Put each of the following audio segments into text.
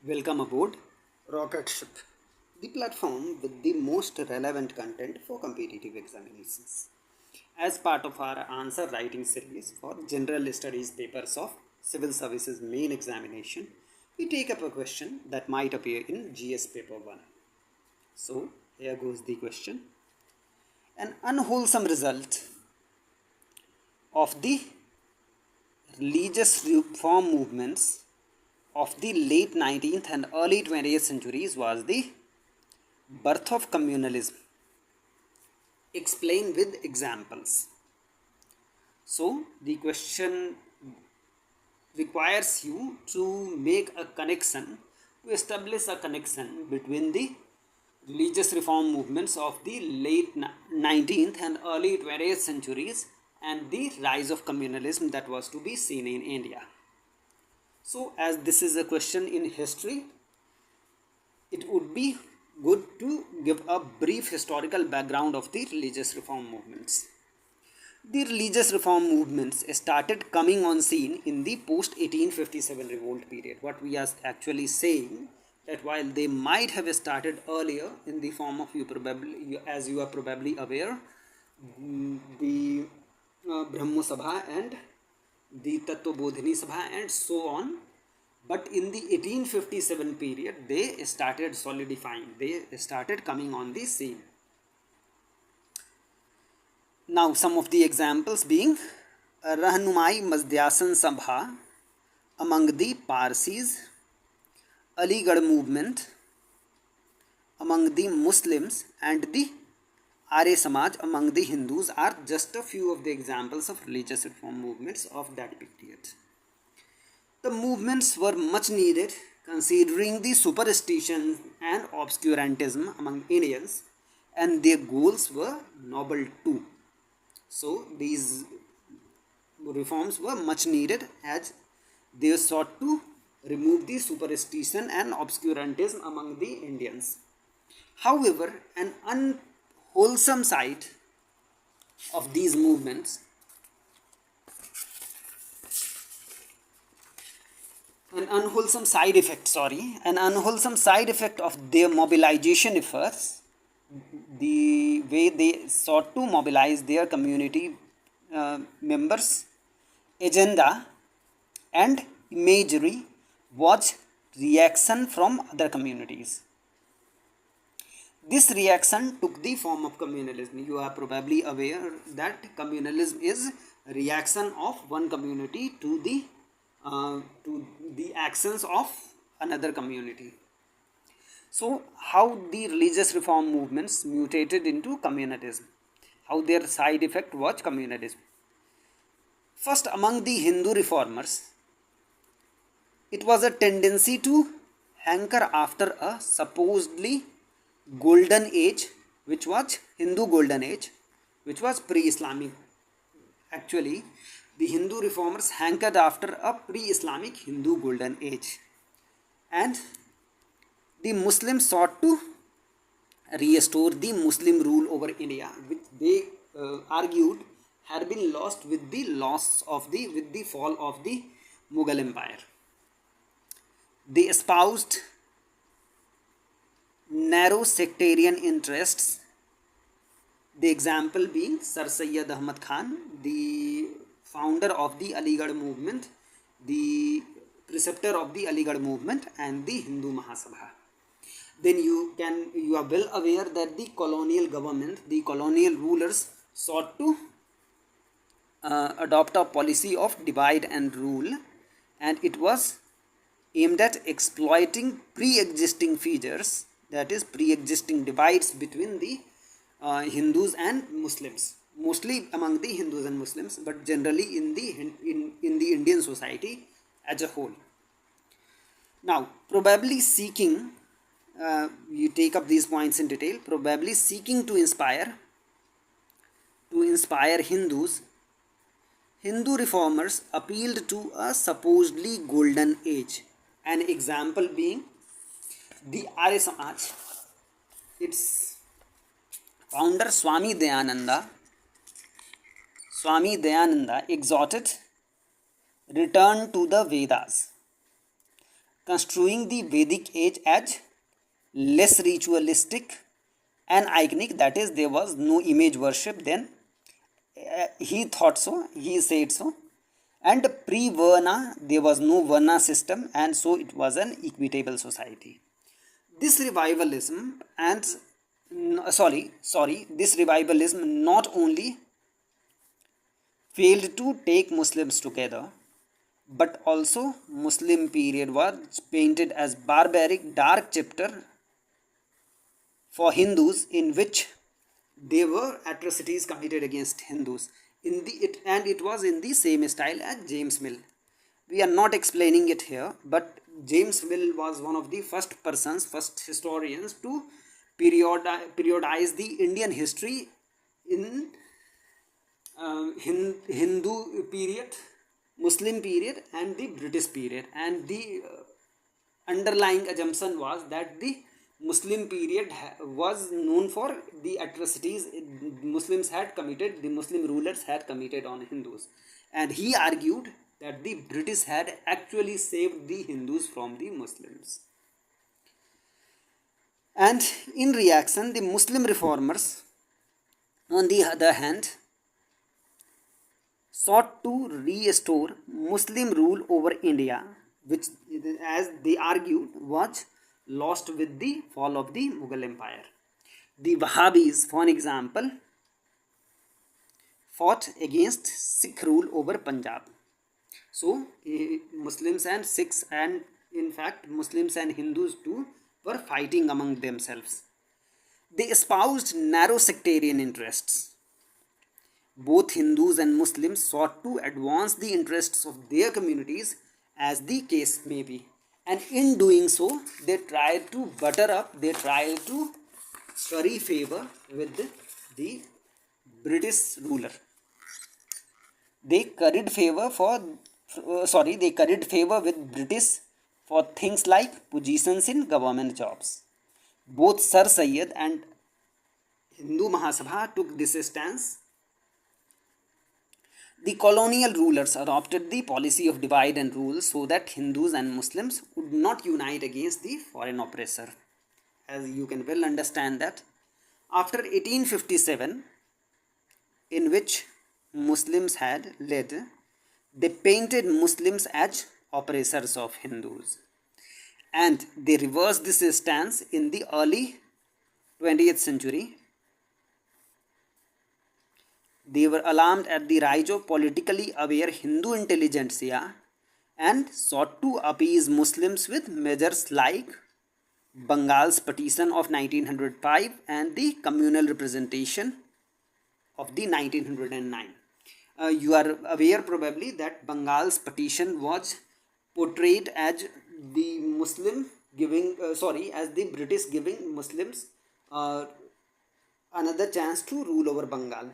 Welcome aboard Rocket Ship, the platform with the most relevant content for competitive examinations. As part of our answer writing series for general studies papers of Civil Services main examination, we take up a question that might appear in GS paper 1. So, here goes the question. An unwholesome result of the religious reform movements of the late 19th and early 20th centuries was the birth of communalism. Explain with examples. So, the question requires you to make a connection, to establish a connection between the religious reform movements of the late 19th and early 20th centuries and the rise of communalism that was to be seen in India. So, as this is a question in history, it would be good to give a brief historical background of the religious reform movements. The religious reform movements started coming on scene in the post 1857 revolt period. What we are actually saying that while they might have started earlier in the form of as you are probably aware, the Brahmo Sabha and the Tattvabodhini Sabha and so on. But in the 1857 period, they started solidifying, they started coming on the scene. Now, some of the examples being Rahnumai Mazdasan Sabha among the Parsis, Aligarh movement among the Muslims, and the Arya Samaj among the Hindus are just a few of the examples of religious reform movements of that period. The movements were much needed considering the superstition and obscurantism among Indians, and their goals were noble too. So, these reforms were much needed as they sought to remove the superstition and obscurantism among the Indians. However, an unwholesome side of these movements an unwholesome side effect of their mobilization efforts, the way they sought to mobilize their community members agenda and imagery was reaction from other communities. This reaction took the form of communalism. You are probably aware that communalism is a reaction of one community to the actions of another community. So, how the religious reform movements mutated into communalism, how their side effect was communalism. First, among the Hindu reformers, it was a tendency to hanker after a supposedly golden age, which was Hindu golden age, which was pre-Islamic. Actually, the Hindu reformers hankered after a pre-Islamic Hindu golden age, and the Muslims sought to restore the Muslim rule over India, which they argued had been lost with the fall of the Mughal Empire. They espoused narrow sectarian interests. The example being Sir Syed Ahmad Khan, the founder of the Aligarh movement, the preceptor of the Aligarh movement, and the Hindu Mahasabha. Then you are well aware that the colonial government, the colonial rulers sought to adopt a policy of divide and rule, and it was aimed at exploiting pre-existing features, that is pre-existing divides between the Hindus and Muslims, mostly among the Hindus and Muslims, but generally in the Indian society as a whole. Now, probably seeking, you take up these points in detail, probably seeking to inspire Hindus, Hindu reformers appealed to a supposedly golden age. An example being the Arya Samaj. Its founder Swami Dayananda exhorted return to the Vedas construing the Vedic age as less ritualistic and iconic, that is, there was no image worship then. He thought so, he said so. And pre Varna, there was no Varna system, and so it was an equitable society. This revivalism and this revivalism not only failed to take Muslims together, but also Muslim period was painted as barbaric dark chapter for Hindus in which there were atrocities committed against Hindus. It was in the same style as James Mill. We are not explaining it here, but James Mill was one of the first historians to periodize the Indian history in Hindu period, Muslim period, and the British period. And the underlying assumption was that the Muslim period was known for the atrocities Muslims had committed, the Muslim rulers had committed on Hindus. And he argued that the British had actually saved the Hindus from the Muslims. And in reaction, the Muslim reformers, on the other hand, sought to restore Muslim rule over India, which, as they argued, was lost with the fall of the Mughal Empire. The Wahhabis, for example, fought against Sikh rule over Punjab. So, Muslims and Sikhs, and in fact Muslims and Hindus too, were fighting among themselves. They espoused narrow sectarian interests. Both Hindus and Muslims sought to advance the interests of their communities, as the case may be. And in doing so, they tried to butter up, they tried to curry favor with the British ruler. They curried favor with British for things like positions in government jobs. Both Sir Syed and Hindu Mahasabha took this stance. The colonial rulers adopted the policy of divide and rule so that Hindus and Muslims would not unite against the foreign oppressor. As you can well understand that after 1857, in which Muslims had led, they painted Muslims as oppressors of Hindus. And they reversed this stance in the early 20th century. They were alarmed at the rise of politically aware Hindu intelligentsia and sought to appease Muslims with measures like Bengal's partition of 1905 and the communal representation of the 1909. You are aware probably that Bengal's partition was portrayed as the as the British giving Muslims another chance to rule over Bengal.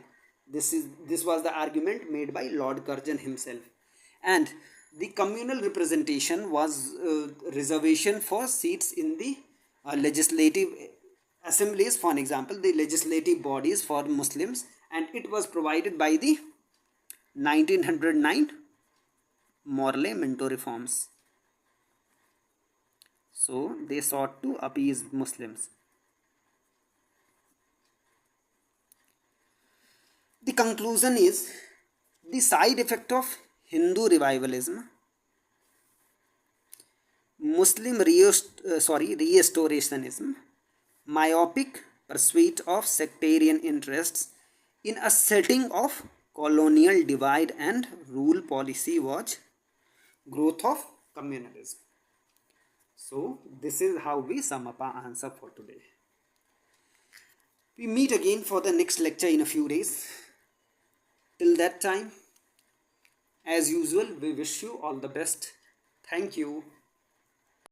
This was the argument made by Lord Curzon himself. And the communal representation was reservation for seats in the legislative assemblies, for example, the legislative bodies for Muslims, and it was provided by the 1909 Morley-Minto reforms. So they sought to appease Muslims. The conclusion is the side effect of Hindu revivalism, Muslim restorationism, myopic pursuit of sectarian interests in a setting of colonial divide and rule policy was growth of communalism. So this is how we sum up our answer for today. We meet again for the next lecture in a few days. Till that time, as usual, we wish you all the best. Thank you.